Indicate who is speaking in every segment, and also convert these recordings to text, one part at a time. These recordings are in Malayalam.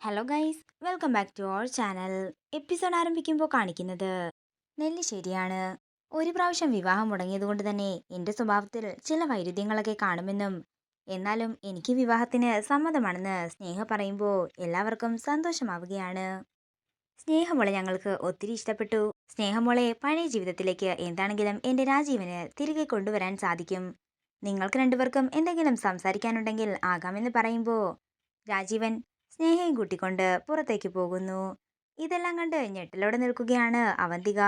Speaker 1: Hello guys, welcome back to our channel. Episode ആരംഭിക്കുമ്പോൾ കാണിക്കുന്നത് നെല്ലിശ്ശേരിയാണ്. ഒരു പ്രാവശ്യം വിവാഹം മുടങ്ങിയതുകൊണ്ട് തന്നെ എൻ്റെ സ്വഭാവത്തിൽ ചില വൈരുദ്ധ്യങ്ങളൊക്കെ കാണുമെന്നും എന്നാലും എനിക്ക് വിവാഹത്തിന് സമ്മതമാണെന്ന് സ്നേഹ പറയുമ്പോൾ എല്ലാവർക്കും സന്തോഷമാവുകയാണ്. സ്നേഹമോളെ ഞങ്ങൾക്ക് ഒത്തിരി ഇഷ്ടപ്പെട്ടു. സ്നേഹമോളെ പഴയ ജീവിതത്തിലേക്ക് എന്താണെങ്കിലും എൻ്റെ രാജീവന് തിരികെ കൊണ്ടുവരാൻ സാധിക്കും. നിങ്ങൾക്ക് രണ്ടുപേർക്കും എന്തെങ്കിലും സംസാരിക്കാനുണ്ടെങ്കിൽ ആകാമെന്ന് പറയുമ്പോൾ രാജീവൻ സ്നേഹയും കൂട്ടിക്കൊണ്ട് പുറത്തേക്ക് പോകുന്നു. ഇതെല്ലാം കണ്ട് ഞെട്ടലോടെ നിൽക്കുകയാണ് അവന്തിക.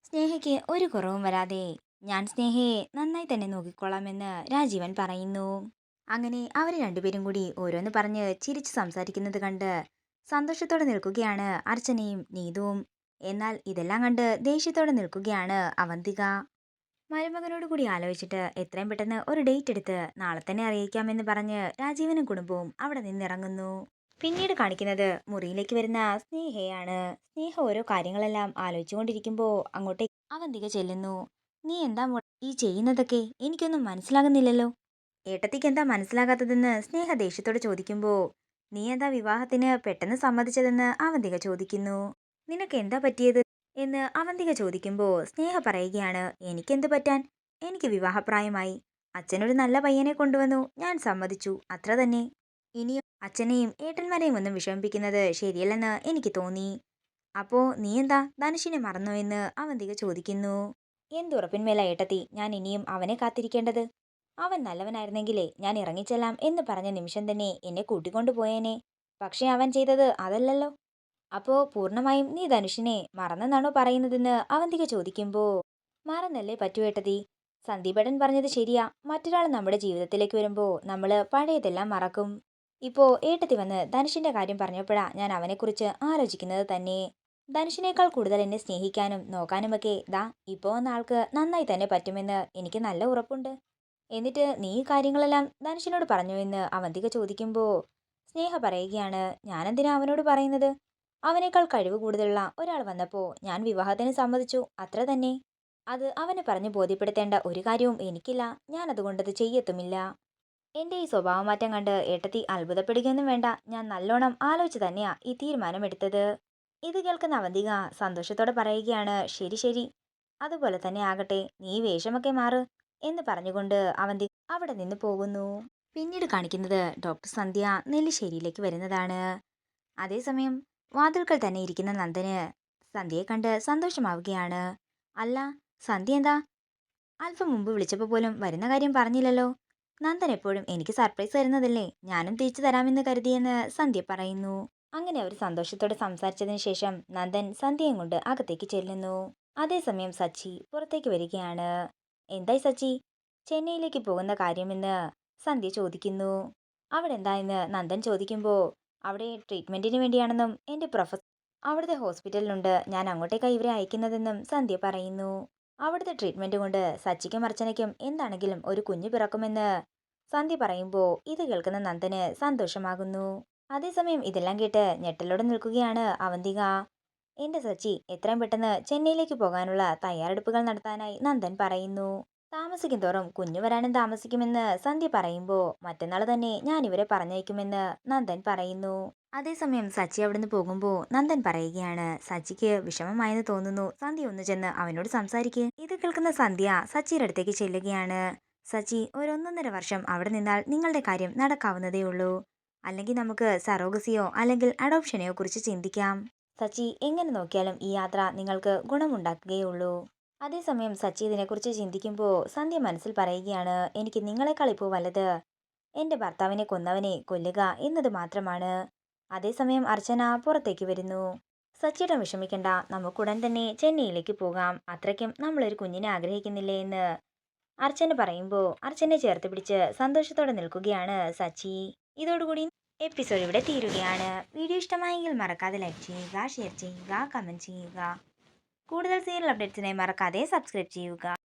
Speaker 1: സ്നേഹയ്ക്ക് ഒരു കുറവും വരാതെ ഞാൻ സ്നേഹയെ നന്നായി തന്നെ നോക്കിക്കൊള്ളാമെന്ന് രാജീവൻ പറയുന്നു. അങ്ങനെ അവർ രണ്ടുപേരും കൂടി ഓരോന്ന് പറഞ്ഞ് ചിരിച്ചു സംസാരിക്കുന്നത് കണ്ട് സന്തോഷത്തോടെ നിൽക്കുകയാണ് അർച്ചനയും നീതുവും. എന്നാൽ ഇതെല്ലാം കണ്ട് ദേഷ്യത്തോടെ നിൽക്കുകയാണ് അവന്തിക. മരുമകനോട് കൂടി ആലോചിച്ചിട്ട് എത്രയും പെട്ടെന്ന് ഒരു ഡേറ്റ് എടുത്ത് നാളെ തന്നെ അറിയിക്കാമെന്ന് പറഞ്ഞ് രാജീവനും കുടുംബവും അവിടെ നിന്നിറങ്ങുന്നു. പിന്നീട് കാണിക്കുന്നത് മുറിയിലേക്ക് വരുന്ന സ്നേഹയാണ്. സ്നേഹ ഓരോ കാര്യങ്ങളെല്ലാം ആലോചിച്ചുകൊണ്ടിരിക്കുമ്പോൾ അങ്ങോട്ടേക്ക് അവന്തിക ചെല്ലുന്നു. നീ എന്താ ഈ ചെയ്യുന്നതൊക്കെ? എനിക്കൊന്നും മനസ്സിലാകുന്നില്ലല്ലോ. ഏട്ടത്തിക്ക് എന്താ മനസ്സിലാകാത്തതെന്ന് സ്നേഹ ദേഷ്യത്തോടെ ചോദിക്കുമ്പോൾ നീ എന്താ വിവാഹത്തിന് പെട്ടെന്ന് സമ്മതിച്ചതെന്ന് അവന്തിക ചോദിക്കുന്നു. നിനക്ക് എന്താ പറ്റിയത് എന്ന് അവന്തിക ചോദിക്കുമ്പോൾ സ്നേഹ പറയുകയാണ്, എനിക്കെന്ത് പറ്റാൻ, എനിക്ക് വിവാഹപ്രായമായി. അച്ഛനൊരു നല്ല പയ്യനെ കൊണ്ടുവന്നു, ഞാൻ സമ്മതിച്ചു, അത്ര തന്നെ. ഇനിയും അച്ഛനെയും ഏട്ടന്മാരെയും ഒന്നും വിഷമിപ്പിക്കുന്നത് ശരിയല്ലെന്ന് എനിക്ക് തോന്നി. അപ്പോ നീ എന്താ ധനുഷിനെ മറന്നോ എന്ന് അവന്തിക ചോദിക്കുന്നു. എന്തുറപ്പിന്മേല ഏട്ടത്തി ഞാൻ ഇനിയും അവനെ കാത്തിരിക്കേണ്ടത്? അവൻ നല്ലവനായിരുന്നെങ്കിലേ ഞാൻ ഇറങ്ങിച്ചെല്ലാം എന്ന് പറഞ്ഞ നിമിഷം തന്നെ എന്നെ കൂട്ടിക്കൊണ്ടുപോയേനെ. പക്ഷെ അവൻ ചെയ്തത് അതല്ലല്ലോ. അപ്പോ പൂർണ്ണമായും നീ ധനുഷിനെ മറന്നെന്നാണോ പറയുന്നതെന്ന് അവന്തിക ചോദിക്കുമ്പോൾ മറന്നല്ലേ പറ്റൂ ഏട്ടതി. സന്ദീപേട്ടൻ പറഞ്ഞത് ശരിയാ. മറ്റൊരാൾ നമ്മുടെ ജീവിതത്തിലേക്ക് വരുമ്പോൾ നമ്മള് പഴയതെല്ലാം മറക്കും. ഇപ്പോ ഏട്ടത്തി വന്ന് ധനുഷിന്റെ കാര്യം പറഞ്ഞപ്പോഴാ ഞാൻ അവനെക്കുറിച്ച് ആലോചിക്കുന്നത് തന്നെ. ധനുഷിനേക്കാൾ കൂടുതൽ എന്നെ സ്നേഹിക്കാനും നോക്കാനുമൊക്കെ ദാ ഇപ്പോ വന്ന ആൾക്ക് നന്നായി തന്നെ പറ്റുമെന്ന് എനിക്ക് നല്ല ഉറപ്പുണ്ട്. എന്നിട്ട് നീ ഈ കാര്യങ്ങളെല്ലാം ധനുഷിനോട് പറഞ്ഞു എന്ന് അവന്തിക ചോദിക്കുമ്പോൾ സ്നേഹ പറയുകയാണ്, ഞാനെന്തിനാ അവനോട് പറയുന്നത്? അവനേക്കാൾ കഴിവ് കൂടുതലുള്ള ഒരാൾ വന്നപ്പോൾ ഞാൻ വിവാഹത്തിന് സമ്മതിച്ചു, അത്ര തന്നെ. അത് അവന് പറഞ്ഞു ബോധ്യപ്പെടുത്തേണ്ട ഒരു കാര്യവും എനിക്കില്ല. ഞാൻ അതുകൊണ്ടത് ചെയ്യത്തുമില്ല. എന്റെ ഈ സ്വഭാവമാറ്റം കണ്ട് ഏട്ടത്തി അത്ഭുതപ്പെടുകയൊന്നും വേണ്ട. ഞാൻ നല്ലോണം ആലോചിച്ച് തന്നെയാ ഈ തീരുമാനമെടുത്തത്. ഇത് കേൾക്കുന്ന അവന്തിക സന്തോഷത്തോടെ പറയുകയാണ്, ശരി ശരി, അതുപോലെ തന്നെ ആകട്ടെ, നീ വേഷമൊക്കെ മാറ് എന്ന് പറഞ്ഞുകൊണ്ട് അവന്തിക അവിടെ നിന്ന് പോകുന്നു. പിന്നീട് കാണിക്കുന്നത് ഡോക്ടർ സന്ധ്യ നെല്ലിശ്ശേരിയിലേക്ക് വരുന്നതാണ്. അതേസമയം വാതിൽക്കൽ തന്നെ ഇരിക്കുന്ന നന്ദന് സന്ധ്യയെ കണ്ട് സന്തോഷമാവുകയാണ്. അല്ല, സന്ധ്യ എന്താ അല്പം മുമ്പ് വിളിച്ചപ്പോൾ പോലും വരുന്ന കാര്യം പറഞ്ഞില്ലല്ലോ. നന്ദൻ എപ്പോഴും എനിക്ക് സർപ്രൈസ് തരുന്നതല്ലേ, ഞാനും തിരിച്ചു തരാമെന്ന് കരുതിയെന്ന് സന്ധ്യ പറയുന്നു. അങ്ങനെ അവർ സന്തോഷത്തോടെ സംസാരിച്ചതിന് ശേഷം നന്ദൻ സന്ധ്യയും കൊണ്ട് അകത്തേക്ക് ചെല്ലുന്നു. അതേസമയം സച്ചി പുറത്തേക്ക് വരികയാണ്. എന്തായി സച്ചി, ചെന്നൈയിലേക്ക് പോകുന്ന കാര്യമെന്ന് സന്ധ്യ ചോദിക്കുന്നു. അവിടെ എന്താ എന്ന് നന്ദൻ ചോദിക്കുമ്പോൾ അവിടെ ട്രീറ്റ്മെന്റിന് വേണ്ടിയാണെന്നും എൻ്റെ പ്രൊഫസർ അവിടുത്തെ ഹോസ്പിറ്റലിലുണ്ട്, ഞാൻ അങ്ങോട്ടേക്കാണ് ഇവരെ അയക്കുന്നതെന്നും സന്ധ്യ പറയുന്നു. അവിടുത്തെ ട്രീറ്റ്മെന്റ് കൊണ്ട് സച്ചിക്കും അർച്ചനയ്ക്കും എന്താണെങ്കിലും ഒരു കുഞ്ഞു പിറക്കുമെന്ന് സന്ധ്യ പറയുമ്പോൾ ഇത് കേൾക്കുന്ന നന്ദന് സന്തോഷമാകുന്നു. അതേസമയം ഇതെല്ലാം കേട്ട് ഞെട്ടലോടെ നിൽക്കുകയാണ് അവന്തിക. എന്റെ സച്ചി, എത്രയും പെട്ടെന്ന് ചെന്നൈയിലേക്ക് പോകാനുള്ള തയ്യാറെടുപ്പുകൾ നടത്താനായി നന്ദൻ പറയുന്നു. താമസിക്കും തോറും കുഞ്ഞു വരാനും താമസിക്കുമെന്ന് സന്ധ്യ പറയുമ്പോൾ മറ്റന്നാൾ തന്നെ ഞാൻ ഇവരെ പറഞ്ഞയക്കുമെന്ന് നന്ദൻ പറയുന്നു. അതേസമയം സച്ചി അവിടുന്ന് പോകുമ്പോൾ നന്ദൻ പറയുകയാണ്, സച്ചിക്ക് വിഷമമായെന്ന് തോന്നുന്നു, സന്ധ്യ ഒന്ന് ചെന്ന് അവനോട് സംസാരിക്കുക. ഇത് കേൾക്കുന്ന സന്ധ്യ സച്ചിയുടെ അടുത്തേക്ക് ചെല്ലുകയാണ്. സച്ചി, ഒരു 1.5 വർഷം അവിടെ നിന്നാൽ നിങ്ങളുടെ കാര്യം നടക്കാവുന്നതേ ഉള്ളൂ. അല്ലെങ്കിൽ നമുക്ക് സറോഗസിയോ അല്ലെങ്കിൽ അഡോപ്ഷനെയോ കുറിച്ച് ചിന്തിക്കാം. സച്ചി, എങ്ങനെ നോക്കിയാലും ഈ യാത്ര നിങ്ങൾക്ക് ഗുണമുണ്ടാക്കുകയുള്ളൂ. അതേസമയം സച്ചി ഇതിനെക്കുറിച്ച് ചിന്തിക്കുമ്പോൾ സന്ധ്യ മനസ്സിൽ പറയുകയാണ്, എനിക്ക് നിങ്ങളെക്കാൾ ഇപ്പോൾ വലുത് എൻ്റെ ഭർത്താവിനെ കൊന്നവനെ കൊല്ലുക എന്നത് മാത്രമാണ്. അതേസമയം അർച്ചന പുറത്തേക്ക് വരുന്നു. സച്ചിയുടെ വിഷമിക്കണ്ട, നമുക്കുടൻ തന്നെ ചെന്നൈയിലേക്ക് പോകാം, അത്രയ്ക്കും നമ്മളൊരു കുഞ്ഞിനെ ആഗ്രഹിക്കുന്നില്ലേ എന്ന് അർച്ചന പറയുമ്പോൾ അർച്ചനെ ചേർത്ത് പിടിച്ച് സന്തോഷത്തോടെ നിൽക്കുകയാണ് സച്ചി. ഇതോടുകൂടി എപ്പിസോഡ് ഇവിടെ തീരുകയാണ്. വീഡിയോ ഇഷ്ടമായെങ്കിൽ മറക്കാതെ ലൈക്ക് ചെയ്യുക, ഷെയർ ചെയ്യുക, കമൻറ്റ് ചെയ്യുക. കൂടുതൽ സീരിയൽ അപ്ഡേറ്റ്സിനായി മറക്കാതെ സബ്സ്ക്രൈബ് ചെയ്യുക.